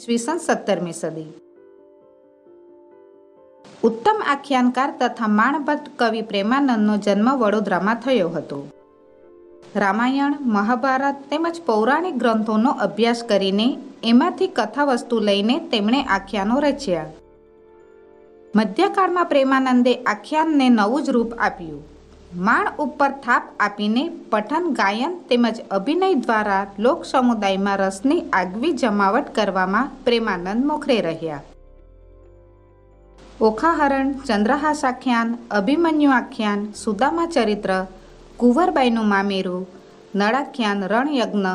ઈસવીસન 17મી સદી. ઉત્તમ આખ્યાનકાર તથા માણભટ્ટ કવિ પ્રેમાનંદનો જન્મ વડોદરામાં થયો હતો. રામાયણ, મહાભારત તેમજ પૌરાણિક ગ્રંથોનો અભ્યાસ કરીને એમાંથી કથાવસ્તુ લઈને તેમણે આખ્યાનો રચ્યા. મધ્યકાળમાં પ્રેમાનંદે આખ્યાનને નવું જ રૂપ આપ્યું. માણ ઉપર થાપ આપીને પઠન, ગાયન તેમજ અભિનય દ્વારા લોક સમુદાયમાં રસની આગવી જમાવટ કરવામાં પ્રેમાનંદ મોખરે રહ્યા. ઓખાહરણ, ચંદ્રહાસ આખ્યાન, અભિમન્યુ આખ્યાન, સુદામા ચરિત્ર, કુંવરબાઈનું મામેરું, નળાખ્યાન, રણયજ્ઞ,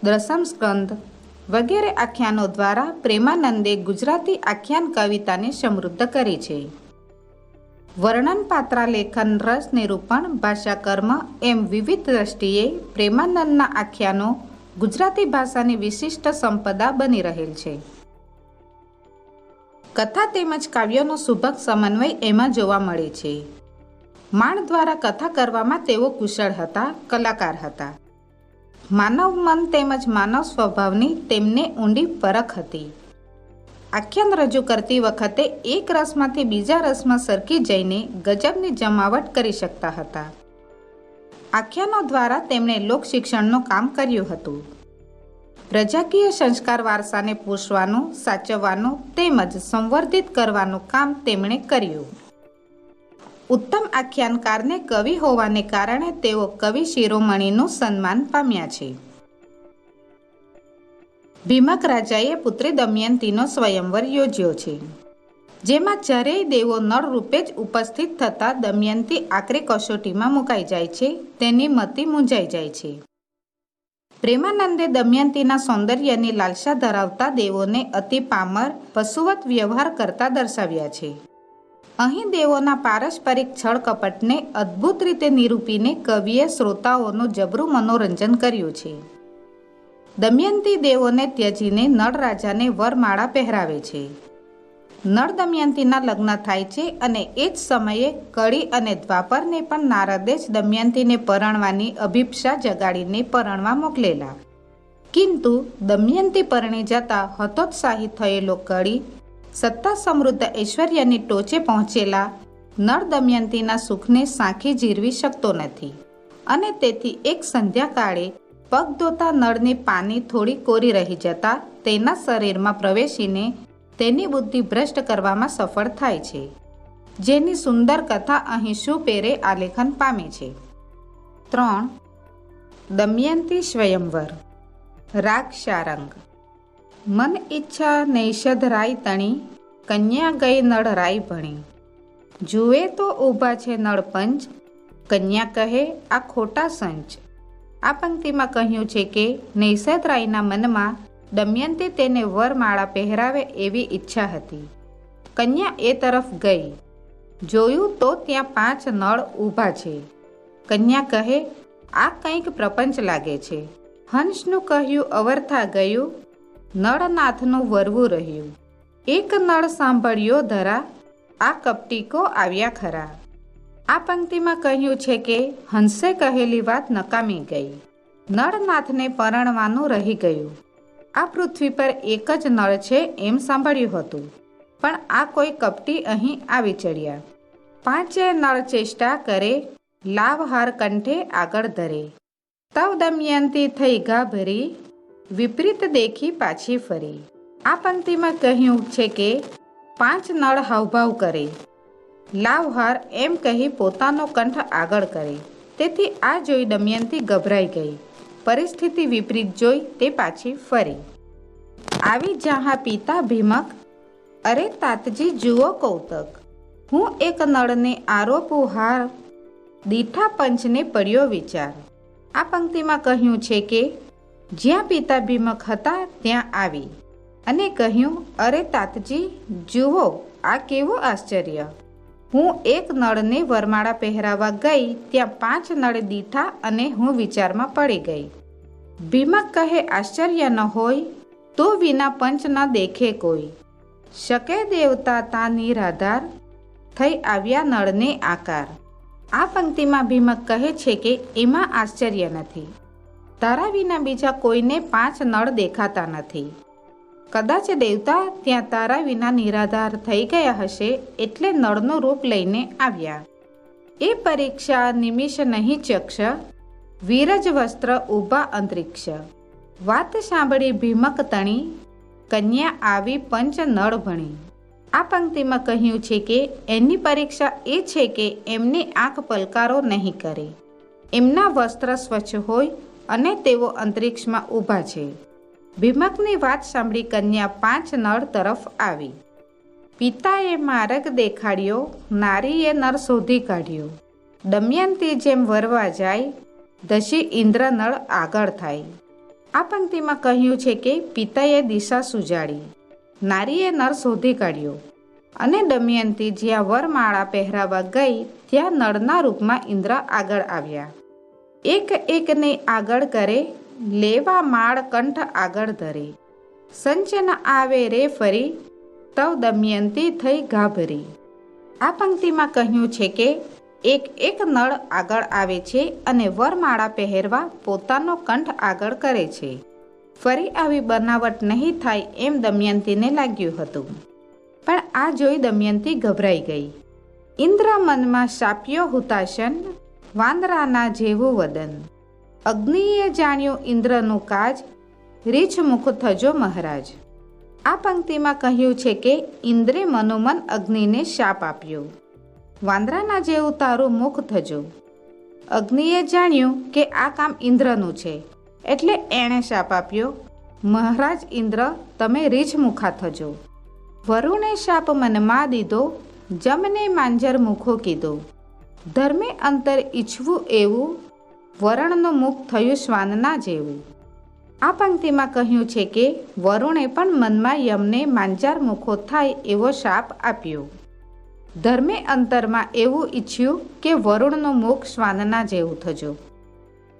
દશમ સ્કંદ વગેરે આખ્યાનો દ્વારા પ્રેમાનંદે ગુજરાતી આખ્યાન કવિતાને સમૃદ્ધ કરી છે. વર્ણન, પાત્રાલેખન, રસ નિરૂપણ, ભાષાકર્મ એમ વિવિધ દ્રષ્ટિએ પ્રેમાનંદના આખ્યાનો ગુજરાતી ભાષાની વિશિષ્ટ સંપદા બની રહેલ છે. કથા તેમજ કાવ્યનો સુભગ સમન્વય એમાં જોવા મળે છે. માણ દ્વારા કથા કરવામાં તેઓ કુશળ હતા, કલાકાર હતા. માનવ મન તેમજ માનવ સ્વભાવની તેમને ઊંડી પરખ હતી. આખ્યાન રજૂ કરતી વખતે એક રસમાંથી બીજા રસમાં સરકી જઈને ગજબની જમાવટ કરી શકતા હતા. આખ્યાનો દ્વારા તેમણે લોક શિક્ષણનું કામ કર્યું હતું. પ્રજાકીય સંસ્કાર વારસાને પોષવાનું, સાચવવાનું તેમજ સંવર્ધિત કરવાનું કામ તેમણે કર્યું. ઉત્તમ આખ્યાનકારને કવિ હોવાને કારણે તેઓ કવિ શિરોમણીનું સન્માન પામ્યા છે. ભીમક રાજાએ પુત્રી દમયંતીનો સ્વયંવર યોજ્યો છે, જેમાં ચારેય દેવો નળ રૂપે જ ઉપસ્થિત થતા દમયંતી આકરી કસોટીમાં મુકાઈ જાય છે. તેની મતિ મૂંઝાઈ જાય છે. પ્રેમાનંદે દમયંતીના સૌંદર્યની લાલસા ધરાવતા દેવોને અતિ પામર, પશુવત વ્યવહાર કરતા દર્શાવ્યા છે. અહીં દેવોના પારસ્પરિક છળ કપટને અદ્ભુત રીતે નિરૂપીને કવિએ શ્રોતાઓનું જબરું મનોરંજન કર્યું છે. દમયંતી દેવોને ત્યજીને નળ રાજાને વરમાળા પહેરાવે છે. નળ દમયંતીના લગ્ન થાય છે અને એ જ સમયે કળી અને દ્વાપરને પણ નારદે જ દમયંતીને પરણવાની અભિપ્સા જગાડીને પરણવા મોકલેલા. કિંતુ દમયંતી પરણી જતા હતોત્સાહી થયેલો કળી સત્તા, સમૃદ્ધ, ઐશ્વર્યની ટોચે પહોંચેલા નળ દમયંતીના સુખને સાંખી જીરવી શકતો નથી અને તેથી એક સંધ્યાકાળે પગ ધોતા નળની પાની થોડી કોરી રહી જતા તેના શરીરમાં પ્રવેશીને તેની બુદ્ધિ ભ્રષ્ટ કરવામાં સફળ થાય છે, જેની સુંદર કથા અહીં સુપેરે આલેખન પામે છે. 3. દમયંતી સ્વયંવર. રાગ શારંગ. મન ઈચ્છા નૈષધ રાય તણી, કન્યા ગઈ નળ રાય ભણી. જુએ તો ઊભા છે નળ પંચ, કન્યા કહે આ ખોટા સંચ. આ પંક્તિમાં કહ્યું છે કે નૈષધ રાયના મનમાં દમયંતી તેને વરમાળા પહેરાવે એવી ઈચ્છા હતી. કન્યા એ તરફ ગઈ. જોયું તો ત્યાં 5 નળ ઊભા છે. કન્યા કહે આ કંઈક પ્રપંચ લાગે છે. હંસનું કહ્યું અવરથા ગયું, નળનાથનું વરવું રહ્યું. એક નળ સાંભળ્યો ધરા, આ કપટીકો આવ્યા ખરા. આ પંક્તિમાં કહ્યું છે કે હંસે કહેલી વાત નકામી ગઈ. નળનાથને પરણવાનું રહી ગયું. આ પૃથ્વી પર એક જ નળ છે એમ સાંભળ્યું હતું, પણ આ કોઈ કપટી અહીં આવી ચડ્યા. 5 નળ ચેષ્ટા કરે, લાવહાર કંઠે આગળ ધરે. તવ દમયંતી થઈ ગાભરી, વિપરીત દેખી પાછી ફરી. આ પંક્તિમાં કહ્યું છે કે 5 નળ હાવભાવ કરે, લાવહાર એમ કહી પોતાનો કંઠ આગળ કરે. તેથી આ જોઈ દમયંતી ગભરાઈ ગઈ. પરિસ્થિતિ વિપરીત જોઈ તે પાછી ફરી. આવી જહાં પિતા ભીમક, અરે તાતજી જુઓ કૌતક. હું એક નળને આરોપું હાર, દીઠા પંચને પડ્યો વિચાર. આ પંક્તિમાં કહ્યું છે કે જ્યાં પિતા ભીમક હતા ત્યાં આવી અને કહ્યું, અરે તાતજી જુઓ આ કેવું આશ્ચર્ય. હું એક નળને વરમાળા પહેરાવા ગઈ ત્યાં 5 નળ દીઠા અને હું વિચારમાં પડી ગઈ. ભીમક કહે આશ્ચર્ય ન હોય તો વિના પંચ ન દેખે કોઈ. શકે દેવતા તા નિરાધાર, થઈ આવ્યા નળને આકાર. આ પંક્તિમાં ભીમક કહે છે કે એમાં આશ્ચર્ય નથી. તારા વિના બીજા કોઈને 5 નળ દેખાતા નથી. કદાચ દેવતા ત્યાં તારા વિના નિરાધાર થઈ ગયા હશે, એટલે નળનું રૂપ લઈને આવ્યા. એ પરીક્ષા નિમિષ નહીં ચક્ષ, વિરજ વસ્ત્ર ઊભા અંતરિક્ષ. વાત સાંભળી ભીમક તણી, કન્યા આવી પંચ નળ ભણી. આ પંક્તિમાં કહ્યું છે કે એની પરીક્ષા એ છે કે એમની આંખ પલકારો નહીં કરે, એમના વસ્ત્ર સ્વચ્છ હોય અને તેઓ અંતરિક્ષમાં ઊભા છે. ભીમકની વાત સાંભળી કન્યા 5 નળ તરફ આવી. પિતાએ માર્ગ દેખાડ્યો, નારીએ નર શોધી કાઢ્યો. દમયંતી જેમ વરવા જાય, દશી ઇન્દ્ર નળ આગળ થાય. આ પંક્તિમાં કહ્યું છે કે પિતાએ દિશા સુજાડી, નારીએ નર શોધી કાઢ્યો અને દમયંતી જ્યાં વરમાળા પહેરાવા ગઈ ત્યાં નળના રૂપમાં ઇન્દ્ર આગળ આવ્યા. એક એકને આગળ કરે, લેવા માળ કંઠ આગળ ધરે. સંચન આવે રે ફરી, તવ દમયંતી થઈ ગાભરી. આ પંક્તિમાં કહ્યું છે કે એક એક નળ આગળ આવે છે અને વરમાળા પહેરવા પોતાનો કંઠ આગળ કરે છે. ફરી આવી બનાવટ નહીં થાય એમ દમયંતીને લાગ્યું હતું, પણ આ જોઈ દમયંતી ગભરાઈ ગઈ. ઇન્દ્ર મનમાં શાપ્યો હુતાશન, વાંદરાના જેવું વદન. અગ્નિએ જાણ્યું ઇન્દ્રનું કાજ, રીછ મુખ થજો મહારાજ. આ પંક્તિમાં કહ્યું છે કે ઇન્દ્રે મનોમન અગ્નિને શાપ આપ્યો, વાંદરાના જેવું તારું મુખ થજો. અગ્નિએ જાણ્યું કે આ કામ ઇન્દ્રનું છે, એટલે એણે શાપ આપ્યો, મહારાજ ઇન્દ્ર તમે રીછ મુખા થજો. વરુણે શાપ મનમાં દીધો, જમને માંજર મુખો કીધો. ધર્મે અંતર ઈચ્છવું એવું, વરણનું મુખ થયું શ્વાનના જેવું. આ પંક્તિમાં કહ્યું છે કે વરુણે પણ મનમાં યમને માંજાર મુખો થાય એવો શાપ આપ્યો. ધર્મે અંતરમાં એવું ઈચ્છ્યું કે વરુણનું મુખ શ્વાનના જેવું થજો.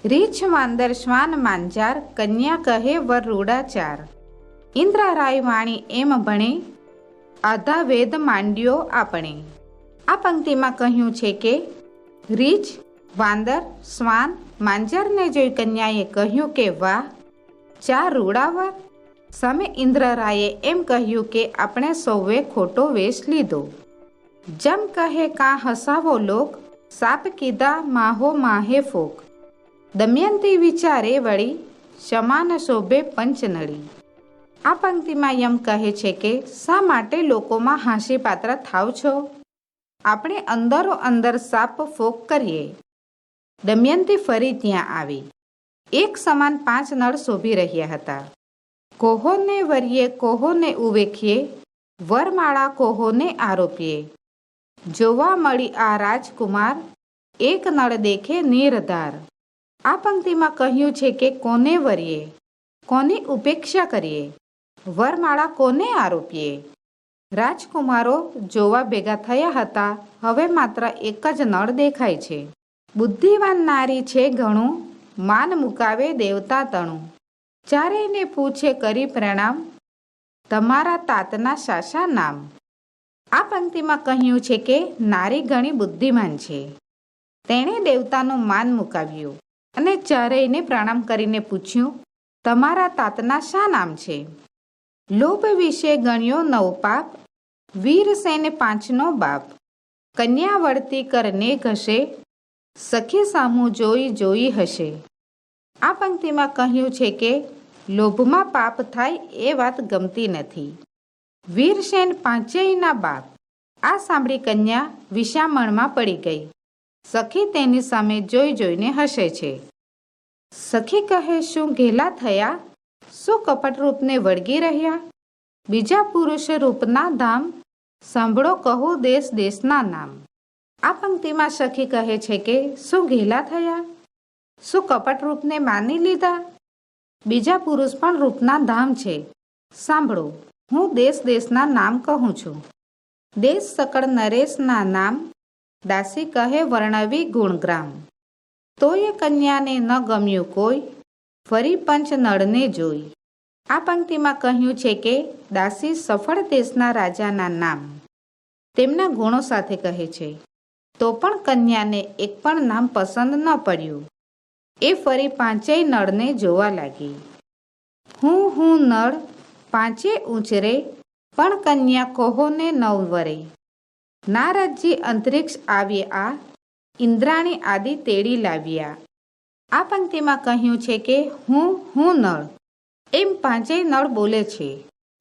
રીછ વાંદર શ્વાન માંજાર, કન્યા કહે વર રૂડા ચાર. ઇન્દ્ર રાય વાણી એમ ભણે, આધા વેદ માંડ્યો આપણે. આ પંક્તિમાં કહ્યું છે કે રીછ, વાંદર, શ્વાન, માંજરને જોઈ કન્યાએ કહ્યું કે વાહ, ચાર રૂડાવર. સામે ઇન્દ્રરાયે એમ કહ્યું કે આપણે સૌએ ખોટો વેશ લીધો. જમ કહે કાં હસાવો લોક, સાપ કીધા માહો માહે ફોક. દમયંતી વિચારે વળી, સમાન શોભે પંચનળી. આ પંક્તિમાં યમ કહે છે કે શા માટે લોકોમાં હાંસી પાત્ર થાવ છો, આપણે અંદરો અંદર સાપ ફોક કરીએ. દમયંતી ફરી ત્યાં આવી. એક સમાન 5 નળ શોભી રહ્યા હતા. કોહોને વરીએ કોહોને ઉવેખીએ, વરમાળા કોહોને આરોપીએ. જોવા મળી આ રાજકુમાર, એક નળ દેખે નિરધાર. આ પંક્તિમાં કહ્યું છે કે કોને વરીએ, કોની ઉપેક્ષા કરીએ, વરમાળા કોને આરોપીએ. રાજકુમારો જોવા ભેગા થયા હતા, હવે માત્ર એક જ નળ દેખાય છે. બુદ્ધિવાન નારી છે ઘણું, માન મુકાવે દેવતા તણું. ચારેયને પૂછે કરી પ્રણામ, તમારા તાતના શાસા નામ. આ પંક્તિમાં કહ્યું છે કે નારી ઘણી બુદ્ધિમાન છે. તેણે દેવતાનું માન મુકાવ્યું અને ચારેયને પ્રણામ કરીને પૂછ્યું, તમારા તાતના શા નામ છે? લોભ વિશે ગણ્યો 9 પાપ, વીરસેન 5નો બાપ. કન્યા વળતી કરને ઘસે, સખી સામું જોઈ જોઈ હશે. આ પંક્તિમાં કહ્યું છે કે લોભમાં પાપ થાય એ વાત ગમતી નથી. વીરસેન 5યના બાપ. આ સાંભળી કન્યા વિષામણમાં પડી ગઈ. સખી તેની સામે જોઈ જોઈને હસે છે. સખી કહે શું ઘેલા થયા, શું કપટ રૂપને વળગી રહ્યા? બીજા પુરુષ રૂપના ધામ, સાંભળો કહું દેશ દેશના નામ. આ પંક્તિમાં સખી કહે છે કે શું ઘેલા થયા, શું કપટ રૂપને માની લીધા? બીજા પુરુષ પણ રૂપના ધામ છે, સાંભળો હું દેશ દેશના નામ કહું છું. દેશ સકળ નરેશના નામ, દાસી કહે વર્ણવી ગુણગ્રામ. તોય કન્યાને ન ગમ્યું કોઈ, ફરી પંચ નળને જોઈ. આ પંક્તિમાં કહ્યું છે કે દાસી સફળ દેશના રાજાના નામ તેમના ગુણો સાથે કહે છે, તો પણ કન્યાને એક પણ નામ પસંદ ન પડ્યું. એ ફરી 5ય નળને જોવા લાગી. હું નળ પાંચે ઉંચરે પણ કન્યા કોહોને 9 વરે. નારદજી અંતરિક્ષ આવ્યા, ઇન્દ્રાણી આદિ તેડી લાવ્યા. આ પંક્તિમાં કહ્યું છે કે હું નળ, એમ પાંચેય નળ બોલે છે,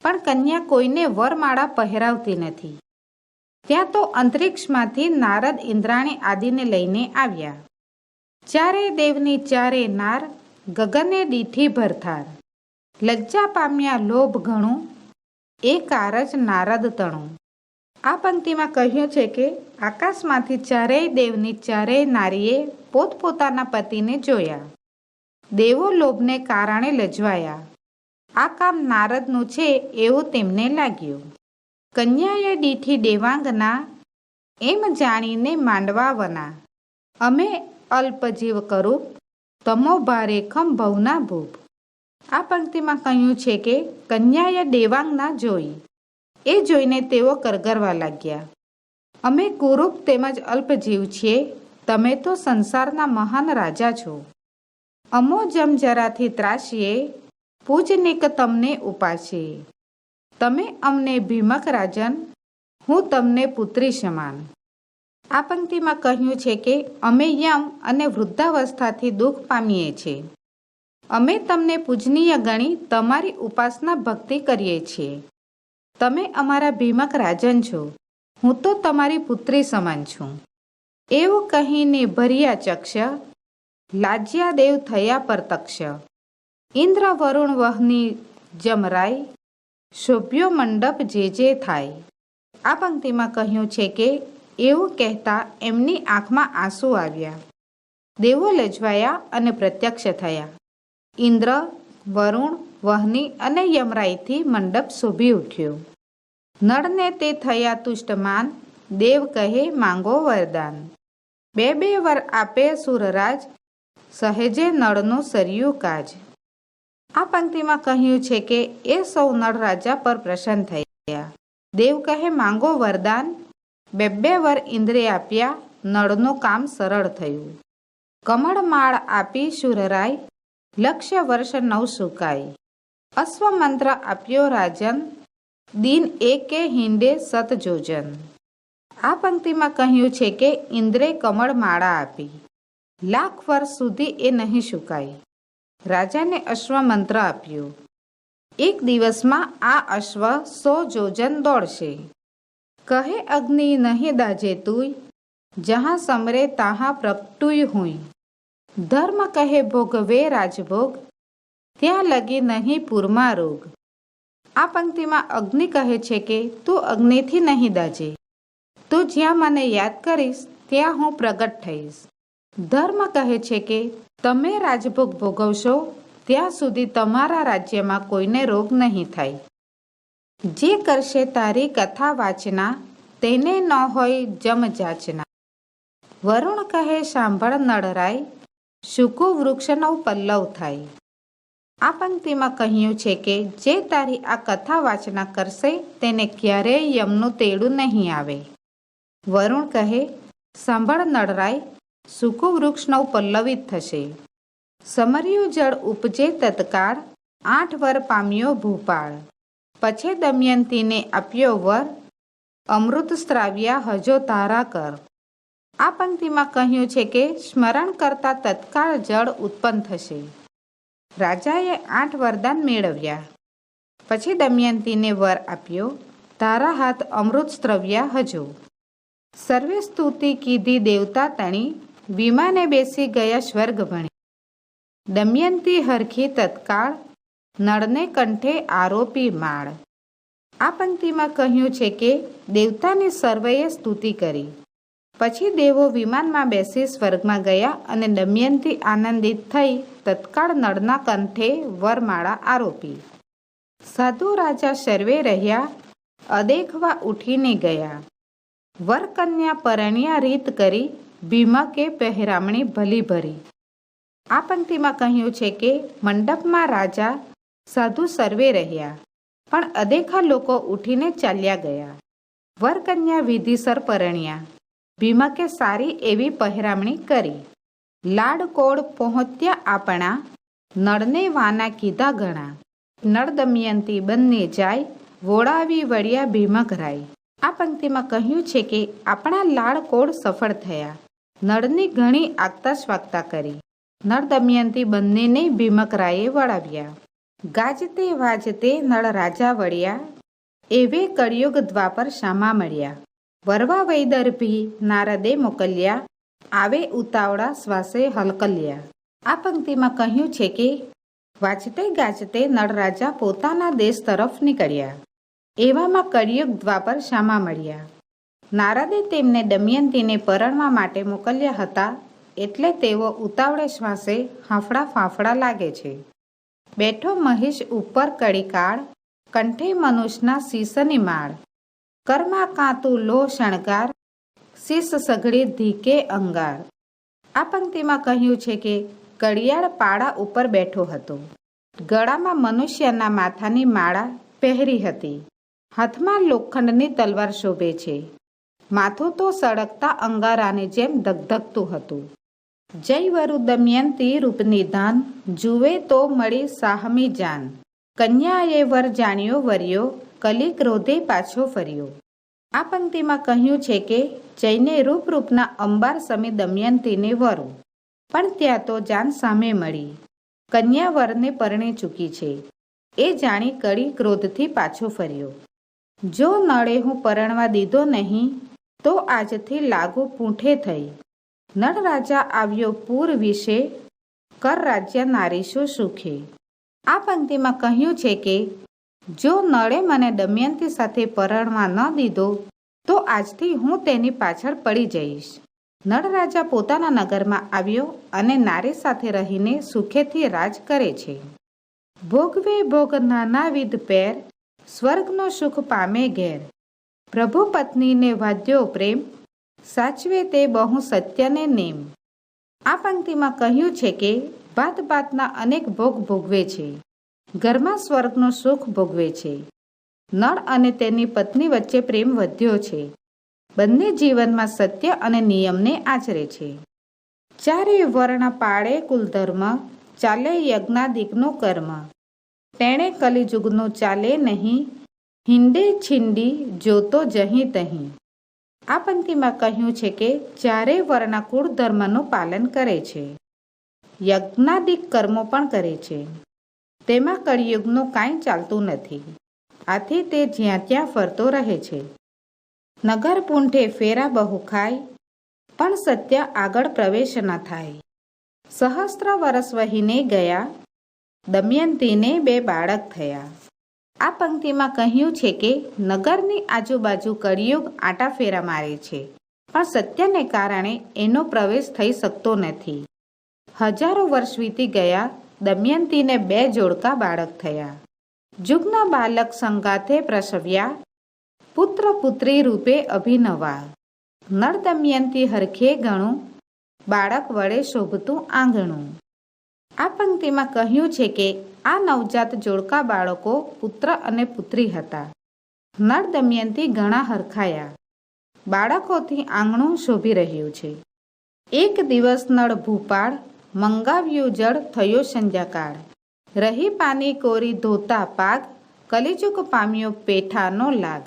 પણ કન્યા કોઈને વરમાળા પહેરાવતી નથી. ત્યાં તો અંતરિક્ષમાંથી નારદ ઇન્દ્રાણી આદિને લઈને આવ્યા. ચારેય દેવની ચારે નાર, ગગને દીઠી ભરથાર. લજ્જા પામ્યા લોભ ઘણું, એ કારજ નારદ તણું. આ પંક્તિમાં કહ્યું છે કે આકાશમાંથી ચારેય દેવની ચારેય નારીએ પોતપોતાના પતિને જોયા. દેવો લોભને કારણે લજવાયા. આ કામ નારદનું છે એવું તેમને લાગ્યું. કન્યાએ દીઠી દેવાંગના, એમ જાણીને માંડવા વના. અમે અલ્પજીવ કરૂપ, તમો ભારેખમ ભવના ભૂપ. આ પંક્તિમાં કહ્યું છે કે કન્યાએ દેવાંગના જોઈ. એ જોઈને તેઓ કરગરવા લાગ્યા. અમે કુરૂપ તેમજ અલ્પજીવ છીએ, તમે તો સંસારના મહાન રાજા છો. અમો જમજરાથી ત્રાસીએ, પૂજનિક તમને ઉપાસીએ. તમે અમને ભીમક રાજન, હું તમને પુત્રી સમાન. આ પંક્તિમાં કહ્યું છે કે અમે યમ અને વૃદ્ધાવસ્થાથી દુઃખ પામીએ છીએ. અમે તમને પૂજનીય ગણી તમારી ઉપાસના ભક્તિ કરીએ છીએ. તમે અમારા ભીમક રાજન છો, હું તો તમારી પુત્રી સમાન છું. એવું કહીને ભર્યા ચક્ષ, લાજ્યા દેવ થયા પ્રત્યક્ષ. ઇન્દ્ર વરુણ વહની જમરાય, શોભ્યો મંડપ જે થાય. આ પંક્તિમાં કહ્યું છે કે એવું કહેતા એમની આંખમાં આંસુ આવ્યા. દેવો લજવાયા અને પ્રત્યક્ષ થયા. ઇન્દ્ર, વરુણ, વહની અને યમરાયથી મંડપ શોભી ઉઠ્યો. નળને તે થયા તુષ્ટમાન, દેવ કહે માંગો વરદાન. 2 વર આપે સુરરાજ, સહેજે નળનું સરયું કાજ. આ પંક્તિમાં કહ્યું છે કે એ સૌ નળ રાજા પર પ્રસન્ન થયા. દેવ કહે માંગો વરદાન. 2 વર ઇન્દ્રે આપ્યા, નળનું કામ સરળ થયું. કમળમાળ આપી શુરરાય, લક્ષ્ય વર્ષ 9 સુકાય. અશ્વમંત્ર આપ્યો રાજન, દિન એકે હિંડે સતજોજન. આ પંક્તિમાં કહ્યું છે કે ઇન્દ્રે કમળમાળા આપી, લાખ વર્ષ સુધી એ નહીં સુકાય. રાજાને અશ્વમંત્ર આપ્યો. એક દિવસમાં આ અશ્વ 100 જોજન દોડશે. કહે અગ્નિ નહીં દાજે તુંય, જहाँ સમરે તાਹਾਂ પ્રગટુય હુંય. ધર્મ કહે ભોગવે રાજભોગ, ત્યાં લગી નહીં પૂરમાં રોગ. આ પંક્તિમાં અગ્નિ કહે છે કે તું અગ્નિથી નહીં દાજે. તું જ્યાં મને યાદ કરીશ ત્યાં હું પ્રગટ થઈશ. ધર્મ કહે છે કે તમે રાજભોગ ભોગવશો ત્યાં સુધી તમારા રાજ્યમાં કોઈને રોગ નહીં થાય. જે કરશે તારી કથા વાચના, તેને ન હોય જમ જાચના. વરુણ કહે સાંભળ નળરાય, સૂકું વૃક્ષનો પલ્લવ થાય. આ પંક્તિમાં કહ્યું છે કે જે તારી આ કથા વાચના કરશે તેને ક્યારેય યમનું તેડું નહીં આવે. વરુણ કહે સાંભળ નળરાય, સૂકું વૃક્ષનો પલ્લવિત થશે. સમર્યું જળ ઉપજે તત્કાળ, 8 વર પામ્યો ભૂપાળ. પછી દમયંતીને આપ્યો વર, અમૃત સ્ત્રાવ્યા હજો તારા કર. આ પંક્તિમાં કહ્યું છે કે સ્મરણ કરતા તત્કાળ જળ ઉત્પન્ન થશે. રાજાએ 8 વરદાન મેળવ્યા. પછી દમયંતીને વર આપ્યો, તારા હાથ અમૃત સ્ત્રવ્યા હજો. સર્વે સ્તુતિ કીધી દેવતા તણી, વિમાને બેસી ગયા સ્વર્ગ ભણી. દમયંતી હરખી તત્કાળ, નળને કંઠે આરોપી માળ. આ પંક્તિમાં કહ્યું છે કે દેવતાની સર્વેએ સ્તુતિ કરી. પછી દેવો વિમાનમાં બેસી સ્વર્ગમાં ગયા અને દમયંતી આનંદિત થઈ તત્કાળ નળના કંઠે વરમાળા આરોપી. સાધુ રાજા સર્વે રહ્યા, અદેખવા ઉઠીને ગયા. વરકન્યા પરણ્યા રીત કરી, ભીમકે પહેરામણી ભલી ભરી. આ પંક્તિમાં કહ્યું છે કે મંડપમાં રાજા સાધુ સર્વે રહ્યા, પણ અદેખા લોકો ઉઠીને ચાલ્યા ગયા. વરકન્યા વિધિસર પરણ્યા. ભીમકે સારી એવી પહેરામણી કરી. લાડકોડ પહોંચ્યા આપણા, નળને વાના કીધા ઘણા. નળ દમયંતી બંને જાય, વોળાવી વળ્યા ભીમકરાય. આ પંક્તિમાં કહ્યું છે કે આપણા લાડકોડ સફળ થયા. નળની ઘણી આગતા સ્વાગતા કરી. નળ દમયંતી બંનેને ભીમકરાયે વળાવ્યા. ગાજતે વાજતે નળ રાજા વળ્યા, એવે કળિયુગ દ્વાપર શામા મળ્યા. વરવા વૈદર્ભી નારદે મોકલ્યા, આવે ઉતાવળા શ્વાસે હલકલ્યા. આ પંક્તિમાં કહ્યું છે કે વાજતે ગાજતે નળ રાજા પોતાના દેશ તરફ નીકળ્યા. એવામાં કળિયુગ દ્વાપર શામા મળ્યા. નારદે તેમને દમયંતીને પરણવા માટે મોકલ્યા હતા, એટલે તેઓ ઉતાવળે શ્વાસે હાંફળા ફાંફળા લાગે છે. બેઠો મહિષ ઉપર કળીકાળ, કંઠે મનુષ્યના શીશની માળ. કર્મા કાંતું લો શણગાર, શીશ સઘળી ધીકે અંગાર. આ પંક્તિમાં કહ્યું છે કે ઘડિયાળ પાડા ઉપર બેઠો હતો. ગળામાં મનુષ્યના માથાની માળા પહેરી હતી. હાથમાં લોખંડની તલવાર શોભે છે. માથું તો સળગતા અંગારાની જેમ ધગધગતું હતું. જય વરુ દમયંતી રૂપની ધાન, જુએ તો મળી સાહમી જાન. કન્યાએ વર જાણ્યો વર્યો, કલી ક્રોધે પાછો ફર્યો. આ પંક્તિમાં કહ્યું છે કે જઈને રૂપના અંબાર સમી દમયંતીને વરો, પણ ત્યાં તો જાન સામે મળી. કન્યા વરને પરણી ચૂકી છે. એ જાણી કળી ક્રોધથી પાછો ફર્યો. જો નળે હું પરણવા દીધો નહીં, તો આજથી લાગુ પૂંઠે થઈ. નળ રાજા આવ્યો પૂર વિશે, કર રાજ્ય નારીશો સુખે. આ પંક્તિમાં કહ્યું છે કે જો નળે મને દમયંતી સાથે પરણવા ન દીધો, તો આજથી હું તેની પાછળ પડી જઈશ. નળ રાજા પોતાના નગરમાં આવ્યો અને નારી સાથે રહીને સુખેથી રાજ કરે છે. ભોગવે ભોગ નાનાવિધ પેર, સ્વર્ગનો સુખ પામે ઘેર. પ્રભુ પત્નીને વાદ્યો પ્રેમ, સાચવે તે બહુ સત્યને નેમ. આ પંક્તિમાં કહ્યું છે કે ભાત ભાતના અનેક ભોગ ભોગવે છે. ઘરમાં સ્વર્ગનું સુખ ભોગવે છે. નળ અને તેની પત્ની વચ્ચે પ્રેમ વધ્યો છે. બંને જીવનમાં સત્ય અને નિયમને આચરે છે. ચારે વર્ણ પાળે કુલધર્મ, ચાલે યજ્ઞાદિકનું કર્મ. તેણે કલિજુગનું ચાલે નહીં, હિંડે છીંડી જોતો જહીં તહીં. આ પંક્તિમાં કહ્યું છે કે ચારે વર્ણ કુળ ધર્મનું પાલન કરે છે. યજ્ઞાદિક કર્મો પણ કરે છે. તેમાં કળિયુગનું કાંઈ ચાલતું નથી. આથી તે જ્યાં ત્યાં ફરતો રહે છે. નગર પૂંઠે ફેરા બહુ ખાય, પણ સત્ય આગળ પ્રવેશ ન થાય. સહસ્ત્ર વર્ષ વહીને ગયા, દમયંતીને 2 બાળક થયા. આ પંક્તિમાં કહ્યું છે કે નગરની આજુબાજુ કળિયુગ આટા ફેરા મારે છે, પણ સત્યને કારણે એનો પ્રવેશ થઈ શકતો નથી. હજારો વર્ષ વીતી ગયા, દમયંતીને 2 જોડકા બાળક થયા. જુગના બાલક સંગાથે પ્રસવ્યા, પુત્ર પુત્રી રૂપે અભિનવા. નળ દમયંતી હરખે ગણું, બાળક વડે શોભતું આંગણું. આ પંક્તિમાં કહ્યું છે કે આ નવજાત જોડકા બાળકો પુત્ર અને પુત્રી હતા. નળ દમયંતી ઘણા હરખાયા. બાળકોથી આંગણું શોભી રહ્યું છે. એક દિવસ નળ ભૂપાળ, મંગાવ્યું જળ થયો સંધ્યાકાળ. રહી પાની કોરી ધોતા પાગ, કલિજુગ પામ્યો પેઠાનો લાગ.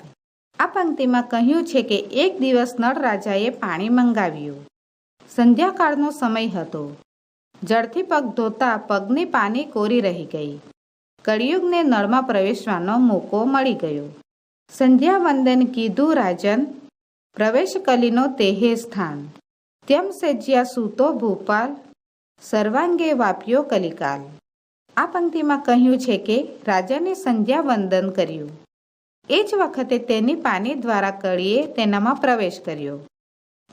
આ પંક્તિમાં કહ્યું છે કે એક દિવસ નળ રાજાએ પાણી મંગાવ્યું. સંધ્યાકાળનો સમય હતો. જળથી પગ ધોતા પગની પાની કોરી રહી ગઈ. કળિયુગને નળમાં પ્રવેશવાનો મોકો મળી ગયો. સંધ્યા વંદન કીધું રાજન, પ્રવેશ કલીનો તેહે સ્થાન. તેમ સેજ્યા સૂતો ભૂપાલ, સર્વાંગે વાપ્યો કલિકાલ. આ પંક્તિમાં કહ્યું છે કે રાજાને સંધ્યા વંદન કર્યું. એ જ વખતે તેની પાની દ્વારા કળીએ તેનામાં પ્રવેશ કર્યો.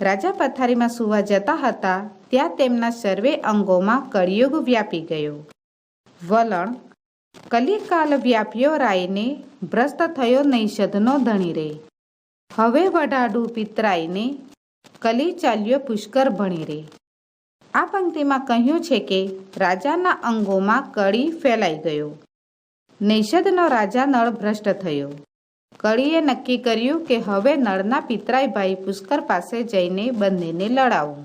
રાજા પથારીમાં સૂવા જતા હતા, ત્યાં તેમના સર્વે અંગોમાં કળિયુગ વ્યાપી ગયો. વલણ: કલિકાલ વ્યાપ્યો રાયને, ભ્રષ્ટ થયો નૈષધનો ધણી રે. હવે વઢાડું પિતરાઈને, કલી ચાલ્યો પુષ્કર ભણી રે. આ પંક્તિમાં કહ્યું છે કે રાજાના અંગોમાં કળી ફેલાઈ ગયો. નૈષધનો રાજા નળ ભ્રષ્ટ થયો. કળીએ નક્કી કર્યું કે હવે નળના પિતરાઈ ભાઈ પુષ્કર પાસે જઈને બંનેને લડાવું.